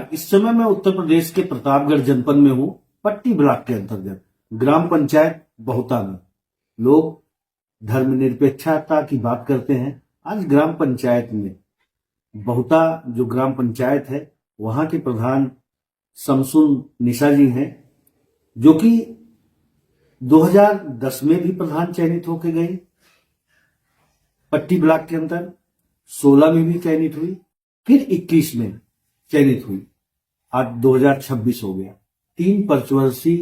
नमस्कार। इस समय मैं उत्तर प्रदेश के प्रतापगढ़ जनपद में हूँ, पट्टी ब्लॉक के अंतर्गत ग्राम पंचायत बहुता में। लोग धर्मनिरपेक्षता की बात करते हैं। आज ग्राम पंचायत में बहुता जो ग्राम पंचायत है, वहां के प्रधान शमसुन निशा जी हैं, जो कि 2010 में भी प्रधान चयनित होके गई, पट्टी ब्लॉक के अंदर 16 में भी चयनित हुई, फिर 21 में चयनित हुई। आज 2026 हो गया। 3 पंचवर्षीय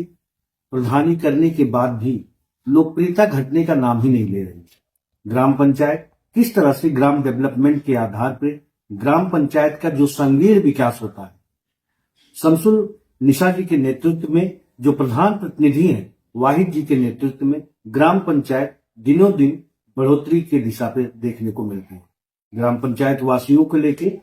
प्रधानी करने के बाद भी लोकप्रियता घटने का नाम ही नहीं ले रही। ग्राम पंचायत किस तरह से ग्राम डेवलपमेंट के आधार पर ग्राम पंचायत का जो संगीण विकास होता है, शमसुन निशा जी के नेतृत्व में जो प्रधान प्रतिनिधि हैं, वाहिद जी के नेतृत्व में ग्राम पंचायत दिनों दिन बढ़ोतरी के दिशा पे देखने को मिलती है। ग्राम पंचायत वासियों को लेके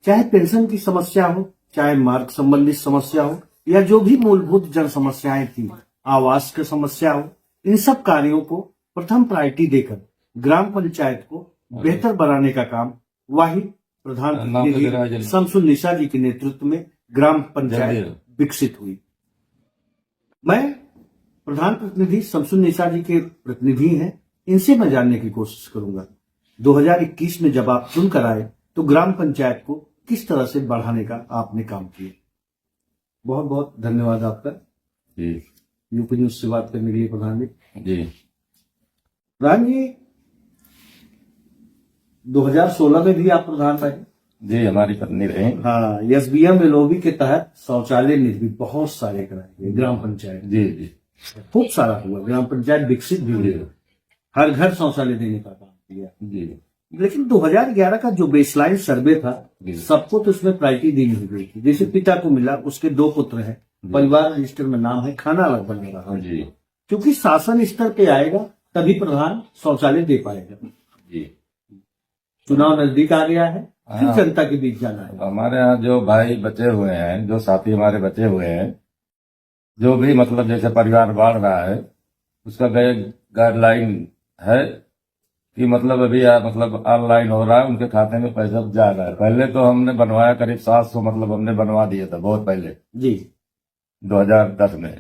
चाहे पेंशन की समस्या हो, चाहे मार्ग संबंधित समस्या हो, या जो भी मूलभूत जन समस्याएं थी, आवास की समस्या हो, इन सब कार्यों को प्रथम प्रायोरिटी देकर ग्राम पंचायत को बेहतर बनाने का काम वाहिद प्रधान प्रतिनिधि शमसुन निशा जी के नेतृत्व में ग्राम पंचायत विकसित हुई। मैं प्रधान प्रतिनिधि शमसुन निशा जी के प्रतिनिधि हैं, इनसे मैं जानने की कोशिश करूंगा 2021 में जब आप चुनकर आए तो ग्राम पंचायत को किस तरह से बढ़ाने का आपने काम किया। बहुत बहुत धन्यवाद आपका जी, यूपी न्यूज से बात करने के लिए प्रधान जी। प्रधान जी, 2016 में भी आप प्रधान रहे जी, हमारी पत्नी रहे। हाँ, SBM एलओबी के तहत शौचालय निर्मित बहुत सारे कराए ग्राम पंचायत जी जी, खूब सारा हुआ। ग्राम पंचायत विकसित भी हुई, हर घर शौचालय देने का काम किया जी। लेकिन 2011 का जो बेसलाइन सर्वे था, सबको तो उसमें प्रायोरिटी दी नहीं गई थी। जैसे पिता को मिला, उसके 2 पुत्र हैं, परिवार रजिस्टर में नाम है, खाना अलग बन रहा है, क्योंकि शासन स्तर पे आएगा तभी प्रधान शौचालय दे पाएगा जी। चुनाव नजदीक आ गया है, फिर जनता के बीच जाना है। हमारे यहाँ जो भाई बचे हुए हैं, जो साथी हमारे बचे हुए हैं, जो भी मतलब जैसे परिवार बढ़ रहा है, उसका गाइडलाइन है कि मतलब अभी मतलब ऑनलाइन हो रहा है, उनके खाते में पैसा जा रहा है। पहले तो हमने बनवाया करीब 700 मतलब हमने बनवा दिया था बहुत पहले जी, 2010 में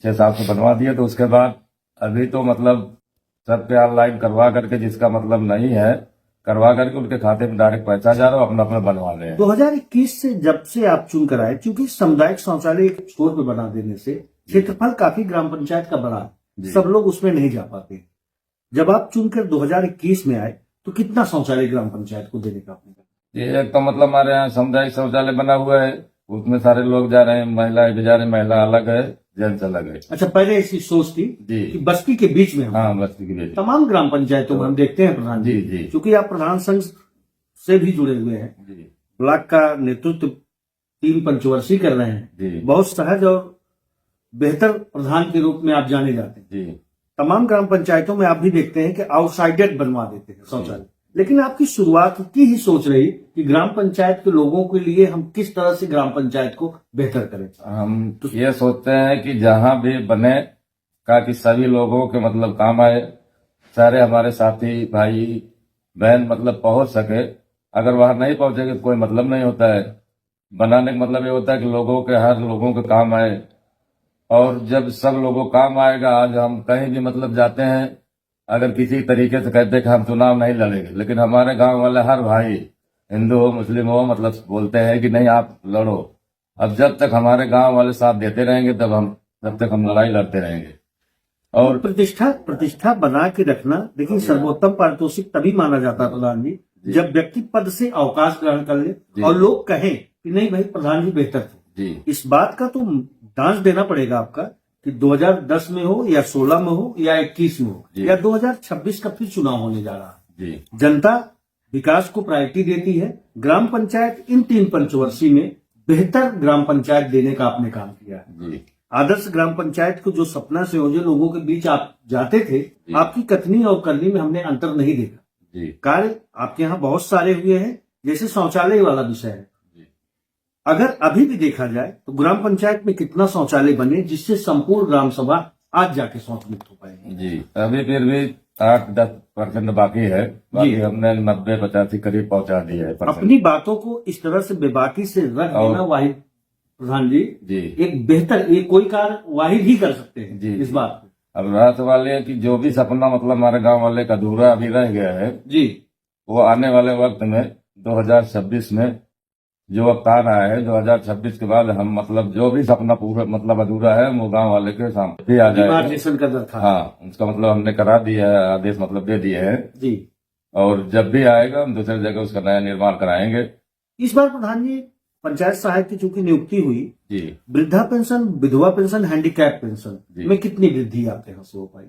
600-700 बनवा दिया। तो उसके बाद अभी तो मतलब सबके ऑनलाइन करवा करके, जिसका मतलब नहीं है करवा करके उनके खाते में डायरेक्ट पैसा जा रहा है, अपना अपना बनवा रहे हैं। 2021 से जब से आप चुन कर आए, क्योंकि सामुदायिक शौचालय एक छोर पे बना देने से क्षेत्रफल काफी ग्राम पंचायत का बड़ा, सब लोग उसमें नहीं जा पाते। जब आप चुनकर 2021 में आए तो कितना शौचालय ग्राम पंचायत को देने का आपने कहा? ये एक तो मतलब हमारे यहाँ सामुदायिक शौचालय बना हुआ है, उसमें सारे लोग जा रहे हैं, महिलाएं भी जा रही, महिला अलग है, जेंट्स अलग है। अच्छा, पहले ऐसी सोच थी जी कि बस्ती के बीच में, हाँ बस्ती के बीच तमाम ग्राम पंचायतों में हम देखते हैं प्रधान जी जी, क्योंकि आप प्रधान संघ से भी जुड़े हुए हैं जी, ब्लॉक का नेतृत्व 3 पंचवर्षीय कर रहे हैं जी, बहुत सहज और बेहतर प्रधान के रूप में आप जाने जाते हैं जी। तमाम ग्राम पंचायतों में आप भी देखते हैं कि आउटसाइडर बनवा देते हैं शौचालय, लेकिन आपकी शुरुआत की ही सोच रही कि ग्राम पंचायत के लोगों के लिए हम किस तरह से ग्राम पंचायत को बेहतर करें। हम तो ये सोचते हैं कि जहां भी बने का कि सभी लोगों के मतलब काम आए, सारे हमारे साथी भाई बहन मतलब पहुंच सके। अगर वहां नहीं पहुंचेंगे तो कोई मतलब नहीं होता है। बनाने का मतलब ये होता है कि लोगों के हर लोगों के काम आए, और जब सब लोगों काम आएगा, आज हम कहीं भी मतलब जाते हैं, अगर किसी तरीके से कहते हैं कि हम चुनाव नहीं लड़ेंगे, लेकिन हमारे गांव वाले हर भाई हिंदू हो मुस्लिम हो मतलब बोलते हैं कि नहीं आप लड़ो। अब जब तक हमारे गांव वाले साथ देते रहेंगे तब तक हम लड़ाई लड़ते रहेंगे। और प्रतिष्ठा बना के रखना, देखिए सर्वोत्तम पारितोषिक तभी माना जाता है प्रधान जी जब व्यक्ति पद से अवकाश ग्रहण कर ले और लोग कहें कि नहीं भाई प्रधान जी बेहतर थे जी। इस बात का तो डांस देना पड़ेगा आपका कि 2010 में हो या 16 में हो या 21 में हो या 2026 का फिर चुनाव होने जा रहा है जी। जनता विकास को प्रायोरिटी देती है। ग्राम पंचायत इन 3 पंचवर्षीय में बेहतर ग्राम पंचायत देने का आपने काम किया है जी। आदर्श ग्राम पंचायत को जो सपना से हो, जो लोगों के बीच आप जाते थे, आपकी कथनी और करनी में हमने अंतर नहीं देखा। कार्य आपके यहाँ बहुत सारे हुए हैं, जैसे शौचालय वाला विषय है। अगर अभी भी देखा जाए तो ग्राम पंचायत में कितना शौचालय बने जिससे संपूर्ण ग्राम सभा आज जाके शौच मुक्त हो पाएंगे। जी, अभी फिर भी 8-10% बाकी है, बाकी हमने 90-85 करीब पहुंचा दिया है परसेंट। अपनी बातों को इस तरह से बेबाकी से रख देना वाहिद प्रधान जी, जी एक बेहतर, ये कोई कार्य वाहिद ही कर सकते हैं जी इस बात को। अब रात वाले की जो भी सपना मतलब हमारे गांव वाले का अधूरा अभी रह गया है, जी वो आने वाले वक्त में 2026 में जो अवतार आया है, 2026 के बाद हम मतलब जो भी सपना पूरा मतलब अधूरा है वो गांव वाले के सामने भी आ जाएगा। डिमार्केशन का दरखास्त, हाँ, उसका मतलब हमने करा दिया है, आदेश मतलब दे दिए हैं, जी। और जब भी आएगा हम दूसरी जगह उसका नया निर्माण कराएंगे। इस बार प्रधान जी पंचायत सहायक की चूंकि नियुक्ति हुई, जी वृद्धा पेंशन, विधवा पेंशन, हैंडीकैप पेंशन जी। में कितनी वृद्धि आपके यहाँ से हो पाई?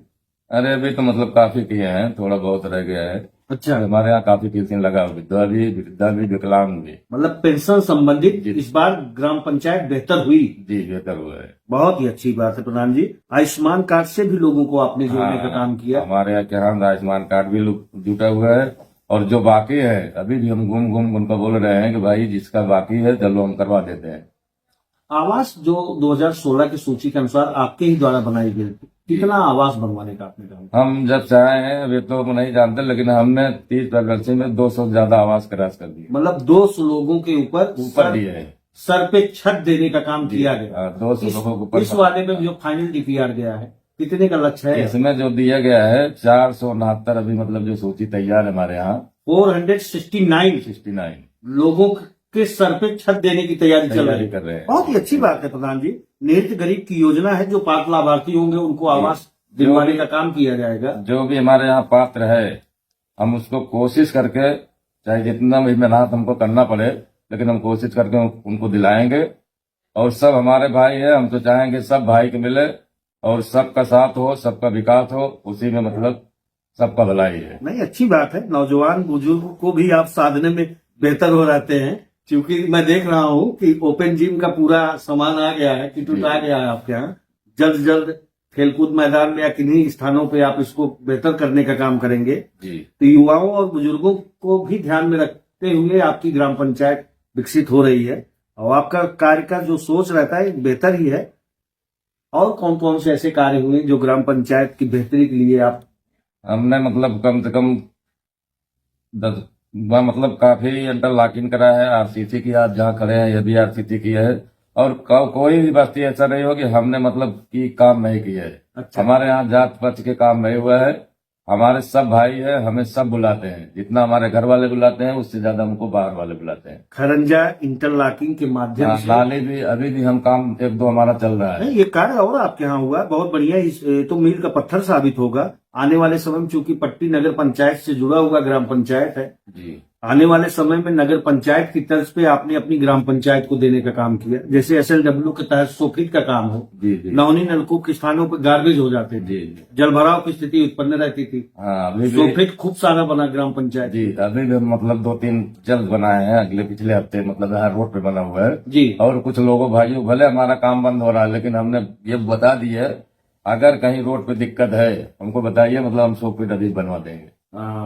अरे अभी तो मतलब काफी किए हैं, थोड़ा बहुत रह गया है। अच्छा, हमारे यहाँ काफी पेंशन लगा, विधवा भी, वृद्धा भी, विकलांग भी। मतलब पेंशन संबंधित जी। इस बार ग्राम पंचायत बेहतर हुई। जी, बेहतर हुआ है। बहुत ही अच्छी बात है प्रधान जी। आयुष्मान कार्ड से भी लोगों को आपने जोड़ने का काम किया। हमारे यहाँ के यहाँ आयुष्मान कार्ड भी जुटा हुआ है, और जो बाकी है अभी भी हम घूम घूम उनको बोल रहे हैं कि भाई जिसका बाकी है चलो हम करवा देते हैं। आवास जो 2016 की सूची के अनुसार आपके ही द्वारा बनाई गई थी, कितना आवास बनवाने का आपने कहा? हम जब से आए हैं अभी तो नहीं जानते, लेकिन हमने 30 प्रगति में 200 से ज्यादा आवास क्रॉस कर दिए। मतलब 200 लोगों के ऊपर दिए है, सर पे छत देने का काम किया गया। 200 लोगों को ऊपर। इस वाले में जो फाइनल डीपीआर गया है, कितने का लक्ष्य है? इसमें जो दिया गया है 469 अभी मतलब जो सूची तैयार है हमारे यहाँ, 469 लोगों के सर पे छत देने की तैयारी चल रही कर रहे हैं। बहुत ही अच्छी बात है प्रधान जी। नेत्र गरीब की योजना है, जो पात्र लाभार्थी होंगे उनको आवास दिलवाने का काम किया जाएगा। जो भी हमारे यहाँ पात्र है हम उसको कोशिश करके, चाहे जितना भी मेहनत हमको करना पड़े, लेकिन हम कोशिश करके उनको दिलाएंगे। और सब हमारे भाई है, हम तो चाहेंगे सब भाई के मिले और सबका साथ हो, सबका विकास हो, उसी में मतलब सबका भलाई है। नहीं, अच्छी बात है। नौजवान बुजुर्ग को भी आप साधने में बेहतर हो रहते हैं, क्योंकि मैं देख रहा हूँ कि ओपन जिम का पूरा सामान आ गया है, किट आ गया है आपके यहाँ। जल्द जल्द खेलकूद मैदान में या किन्हीं स्थानों पे आप इसको बेहतर करने का काम करेंगे। जी। तो युवाओं और बुजुर्गों को भी ध्यान में रखते हुए आपकी ग्राम पंचायत विकसित हो रही है, और आपका कार्य का जो सोच रहता है बेहतर ही है। और कौन कौन से ऐसे कार्य हुए जो ग्राम पंचायत की बेहतरी के लिए आप? हमने मतलब कम से कम 10 मतलब काफी इंटरलॉकिंग करा है। आरसीसी की, आप जहाँ खड़े हैं ये भी आरसीसी की है, और कोई भी बस्ती ऐसा नहीं हो कि हमने मतलब की काम नहीं किया है। अच्छा। हमारे यहाँ जात पात के काम नहीं हुआ है, हमारे सब भाई है, हमें सब बुलाते हैं, जितना हमारे घर वाले बुलाते हैं उससे ज्यादा हमको बाहर वाले बुलाते हैं। खरंजा इंटरलॉकिंग के माध्यम से नाले भी अभी भी हम काम 1-2 हमारा चल रहा है। नहीं, ये कार्य और आपके यहाँ हुआ, बहुत बढ़िया। तो मील का पत्थर साबित होगा आने वाले समय में, चूंकि पट्टी नगर पंचायत से जुड़ा हुआ ग्राम पंचायत है जी। आने वाले समय में नगर पंचायत की तर्ज पे आपने अपनी ग्राम पंचायत को देने का काम किया। जैसे SLW के तहत सोफिट का काम हो, नवनी नलकूप के स्थानों पर गार्बेज हो जाते थे, जल भराव की स्थिति उत्पन्न रहती थी। अभी सोफिट खूब सारा बना ग्राम पंचायत जी। अभी भी मतलब 2-3 जल्द बनाए हैं, अगले पिछले हफ्ते मतलब यहाँ रोड पे बना हुआ है जी। और कुछ लोगों भाइयों, भले हमारा काम बंद हो रहा है लेकिन हमने ये बता दिया, अगर कहीं रोड पे दिक्कत है हमको बताइए, मतलब हम सोफिट अभी बनवा देंगे।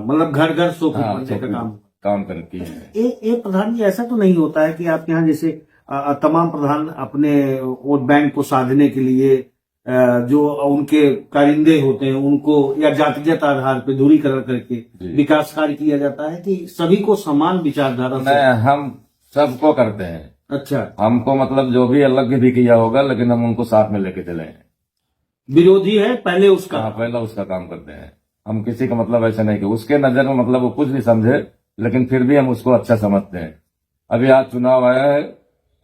मतलब घर घर सोफिट बनने का काम करती है। एक प्रधान जी, ऐसा तो नहीं होता है कि आपके यहाँ जैसे तमाम प्रधान अपने वोट बैंक को साधने के लिए जो उनके कारिंदे होते हैं उनको या जातिगत आधार पर दूरीकरण करके विकास कार्य किया जाता है, कि सभी को समान विचारधारा से? हम सबको करते हैं। अच्छा। हमको मतलब जो भी अलग भी किया होगा, लेकिन हम उनको साथ में लेके चले हैं। विरोधी है पहले उसका? हाँ, पहला उसका काम करते हैं। हम किसी का मतलब ऐसा नहीं कि उसके नजर में मतलब वो कुछ भी समझे, लेकिन फिर भी हम उसको अच्छा समझते हैं। अभी आज चुनाव आया है,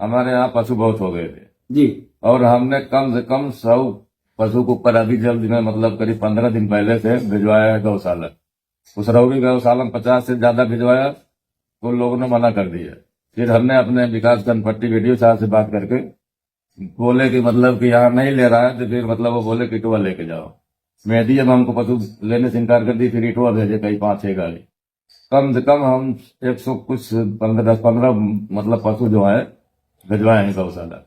हमारे यहाँ पशु बहुत हो गए थे जी, और हमने कम से कम 100 पशु को ऊपर अभी जल्द में मतलब करीब 15 दिन पहले से भिजवाया है गौशाला। उस रौड़ी गौशाला में 50 से ज्यादा भिजवाया, तो लोगों ने मना कर दिया। फिर हमने अपने विकासखंड पट्टी वीडियो साहब से बात करके बोले कि मतलब कि यहाँ नहीं ले रहा है, तो फिर मतलब वो बोले कि इटवा लेके जाओ। मेहदी जब हमको पशु लेने से इनकार कर दी, फिर इटवा भेजे कई 5-6 गाड़ी। कम से कम हम 100 कुछ 15 मतलब पशु जो है भिजवाए हैं गौशाला।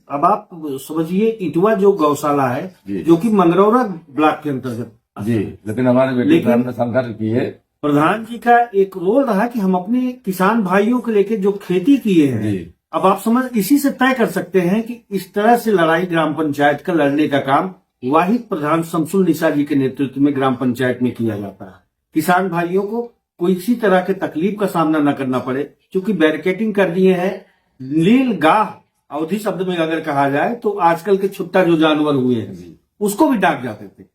अब आप समझिए, इटवा जो गौशाला है जो कि मंगरौरा ब्लॉक के अंतर्गत जी, लेकिन हमारे बेटे हमने संघर्ष किए। प्रधान जी का एक रोल रहा कि हम अपने किसान भाइयों को लेकर जो खेती किए हैं, अब आप समझ इसी से तय कर सकते हैं कि इस तरह से लड़ाई ग्राम पंचायत का लड़ने का काम वाहिद प्रधान शमसुल निसा जी के नेतृत्व में ग्राम पंचायत में किया जाता है। किसान भाइयों को कोई इसी तरह के तकलीफ का सामना न करना पड़े, क्योंकि बैरिकेटिंग कर दिए हैं। नील गाह अवधि शब्द में अगर कहा जाए तो आजकल के छुट्टा जो जानवर हुए हैं उसको भी डाक जाते थे,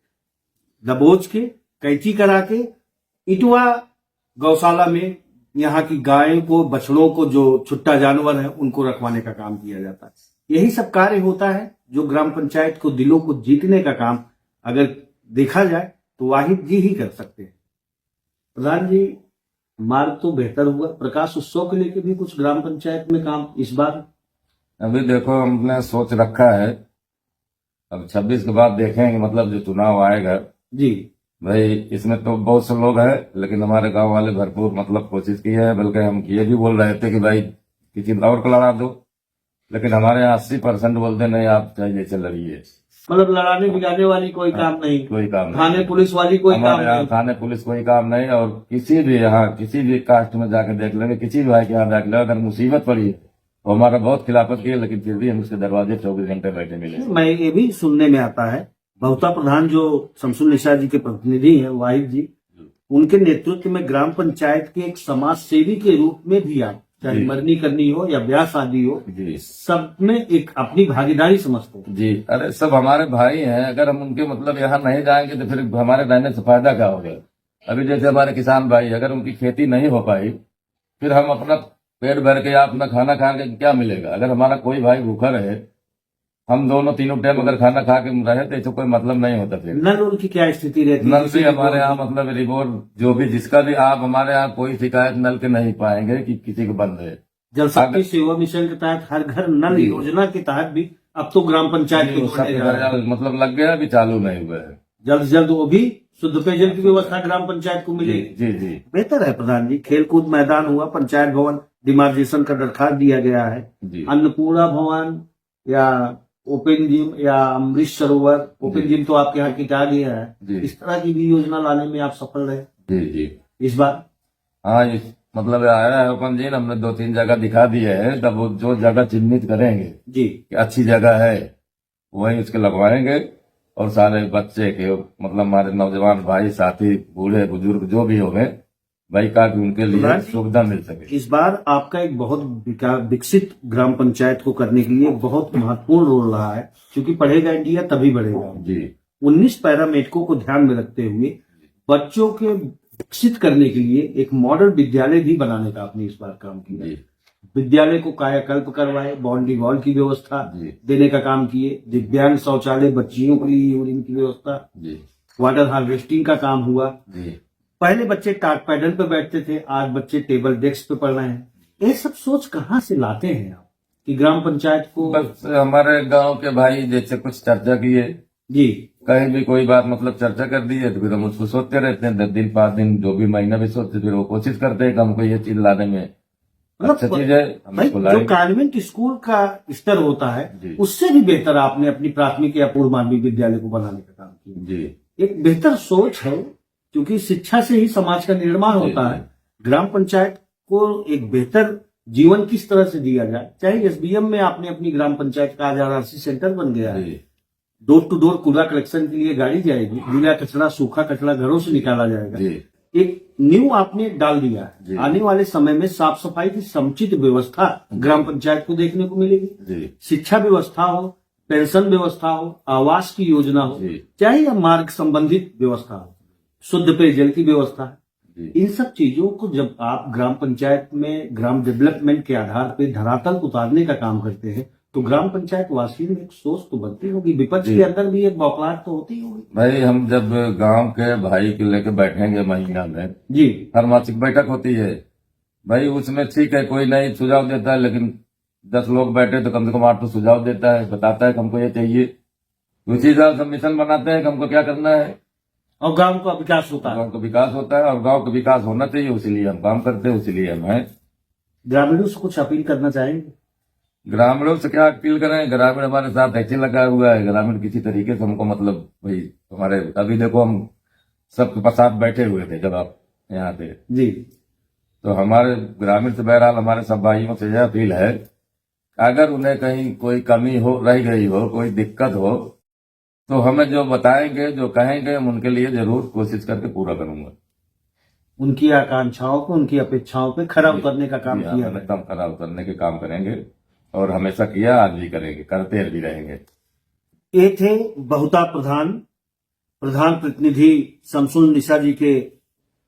दबोच के कैंची करा के इटवा गौशाला में यहाँ की गायों को, बछड़ों को, जो छुट्टा जानवर है उनको रखवाने का काम किया जाता है। यही सब कार्य होता है जो ग्राम पंचायत को दिलों को जीतने का काम अगर देखा जाए तो वाहिद जी ही कर सकते हैं। प्रधान जी, मार्ग तो बेहतर हुआ, प्रकाश उत्सव के लेके भी कुछ ग्राम पंचायत में काम इस बार? अभी देखो हमने सोच रखा है, अब 26 के बाद देखेंगे, मतलब जो चुनाव आएगा जी भाई, इसमें तो बहुत से लोग हैं, लेकिन हमारे गांव वाले भरपूर मतलब कोशिश की है, बल्कि हम ये भी बोल रहे थे कि भाई किसी और को लड़ा दो, लेकिन हमारे यहाँ 80% बोलते नहीं, आप चाहिए चल लड़िए। मतलब लड़ाने बिगाड़ने वाली कोई काम नहीं, कोई काम नहीं, थाने पुलिस वाली कोई काम हमारे यहाँ नहीं। थाने पुलिस कोई काम नहीं। और किसी भी यहाँ किसी भी कास्ट में जाके देख लेंगे, किसी भी भाई के यहाँ देख लेंगे, अगर मुसीबत पड़ी है तो हमारा बहुत खिलाफत की है, लेकिन फिर भी हम उसके दरवाजे 24 घंटे बैठे मिले। मैं ये भी सुनने में आता है, बहुता प्रधान जो शमसुल निसा जी के प्रतिनिधि हैं वाहिद जी, उनके नेतृत्व में ग्राम पंचायत के एक समाज सेवी के रूप में भी आप, चाहे जी। मरनी करनी हो या ब्याह शादी हो, जी सब में एक अपनी भागीदारी समझते हैं। जी, अरे सब हमारे भाई हैं, अगर हम उनके मतलब यहाँ नहीं जाएंगे तो फिर हमारे रहने से फायदा क्या होगा। अभी जैसे हमारे किसान भाई, अगर उनकी खेती नहीं हो पाई, फिर हम अपना पेट भर के या अपना खाना खा के क्या मिलेगा। अगर हमारा कोई भाई भूखा रहे, हम दोनों तीनों टाइम अगर खाना खा के रहे तो इसको कोई मतलब नहीं होता। फिर नल उल की क्या स्थिति रहती है? नल से हमारे यहाँ मतलब रिपोर्ट जो भी जिसका भी, आप हमारे यहाँ कोई शिकायत नल के नहीं पाएंगे कि किसी को बंद है। जल शक्ति सेवा मिशन के तहत हर घर नल योजना के तहत भी अब तो ग्राम पंचायत के जोड़ने जा रहा है। मतलब लग गया, अभी चालू नहीं हुआ है। जल्द से जल्द वो भी शुद्ध पेयजल की व्यवस्था ग्राम पंचायत को मिलेगी। जी जी बेहतर है प्रधान जी। खेलकूद मैदान हुआ, पंचायत भवन डिमार्केशन का दरखास्त दिया गया है, जी अन्नपूर्णा भवन या ओपन जिम या अमृत सरोवर, ओपन जिम तो आपके यहाँ किटा गया है, जी इस तरह की भी योजना लाने में आप सफल रहे जी जी। इस बार? हाँ, इस मतलब आया है ओपन जिम, हमने 2-3 जगह दिखा दिए है। तब वो जो जगह चिन्हित करेंगे जी कि अच्छी जगह है, वही उसके लगवाएंगे। और सारे बच्चे के मतलब हमारे नौजवान भाई, साथी, बूढ़े बुजुर्ग जो भी होंगे भाई, का कि उनके लिए सुविधा मिल सके। इस बार आपका एक बहुत विकसित ग्राम पंचायत को करने के लिए बहुत महत्वपूर्ण रोल रहा है, क्योंकि पढ़ेगा इंडिया तभी बढ़ेगा जी। 19 पैरामेडिको को ध्यान में रखते हुए बच्चों के विकसित करने के लिए एक मॉडल विद्यालय भी बनाने का आपने इस बार काम किया। जी विद्यालय को कायाकल्प करवाए, बाउंड्री वॉल की व्यवस्था जी देने का काम किए, दिव्यांग शौचालय बच्चियों के लिए यूरिन की व्यवस्था, जी वाटर हार्वेस्टिंग का काम हुआ। जी। पहले बच्चे टाट पैडल पे बैठते थे, आज बच्चे टेबल डेस्क पे पढ़ रहे हैं। ये सब सोच कहाँ से लाते हैं आप कि ग्राम पंचायत को? बस हमारे गांव के भाई जैसे कुछ चर्चा किए, जी कहीं भी कोई बात मतलब चर्चा कर दी है तो फिर हम उसको सोचते रहते हैं, 10 दिन 5 दिन जो भी महीना भी सोचते, फिर वो कोशिश करते हैं कि हमको ये चीज लाने में अच्छा चीज है, हम भाई इसको जो लाएंगे। कॉन्वेंट स्कूल का स्तर होता जी। है उससे भी बेहतर आपने अपनी प्राथमिक या पूर्व माध्यमिक विद्यालय को बनाने का काम किया। जी एक बेहतर सोच है, क्योंकि शिक्षा से ही समाज का निर्माण होता है। ग्राम पंचायत को एक बेहतर जीवन किस तरह से दिया जाए, चाहे एसबीएम में आपने अपनी ग्राम पंचायत का आज आरआरसी सेंटर बन गया है, जी डोर टू डोर कूड़ा कलेक्शन के लिए गाड़ी जाएगी, गीला कचरा सूखा कचरा घरों से निकाला जाएगा। जी एक न्यू आपने डाल दिया जी। है। आने वाले समय में साफ सफाई की समुचित व्यवस्था ग्राम पंचायत को देखने को मिलेगी। जी शिक्षा व्यवस्था हो, पेंशन व्यवस्था हो, आवास की योजना हो, जी। चाहे या मार्ग संबंधित व्यवस्था हो, शुद्ध पेयजल की व्यवस्था है। जी इन सब चीजों को जब आप ग्राम पंचायत में ग्राम डेवलपमेंट के आधार पर धरातल उतारने का काम करते हैं तो ग्राम पंचायत वासियों में एक सोच तो बनती होगी, विपक्ष के अंदर भी एक बौखलाहट तो होती होगी। भाई, हम जब गांव के भाई के लेके बैठेंगे महीना में, जी हर मासिक बैठक होती है भाई, उसमें ठीक है कोई नहीं सुझाव देता है, लेकिन 10 लोग बैठे तो कम से कम 8 तो सुझाव देता है, बताता है कि हमको ये चाहिए। उसी हिसाब से मिशन बनाते हैं कि हमको क्या करना है, और गांव का विकास होता है। गांव का विकास होता है और गांव का विकास होना चाहिए, इसीलिए हम काम करते हैं, इसीलिए हम हैं। ग्रामीणों से कुछ अपील करना चाहेंगे? ग्रामीणों से क्या अपील करें, ग्रामीण हमारे साथ ऐसे लगा हुआ है, ग्रामीण किसी तरीके से हमको मतलब भाई हमारे, अभी देखो हम सबके साथ बैठे हुए थे जब आप यहाँ थे, जी तो हमारे ग्रामीण से बहरहाल हमारे सब भाइयों से यह अपील है, अगर उन्हें कहीं कोई कमी हो रह गई हो, कोई दिक्कत हो, तो हमें जो बताएंगे जो कहेंगे हम उनके लिए जरूर कोशिश करके पूरा करूंगा। उनकी आकांक्षाओं को, उनकी अपेक्षाओं पे खरा उतरने का काम किया हमें है। कम खरा उतरने के काम करेंगे और हमेशा किया, आज भी करेंगे, करते भी रहेंगे। ये थे बहुता प्रधान प्रतिनिधि शमसुल निशा जी के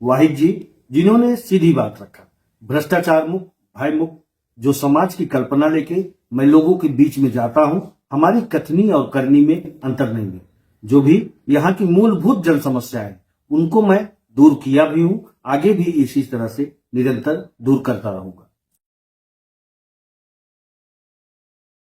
वाहिद जी, जिन्होंने सीधी बात रखा, भ्रष्टाचार मुक्त, भय मुक्त जो समाज की कल्पना लेके मैं लोगों के बीच में जाता हूं, हमारी कथनी और करनी में अंतर नहीं है। जो भी यहाँ की मूलभूत जन समस्या है उनको मैं दूर किया भी हूं, आगे भी इसी तरह से निरंतर दूर करता रहूंगा।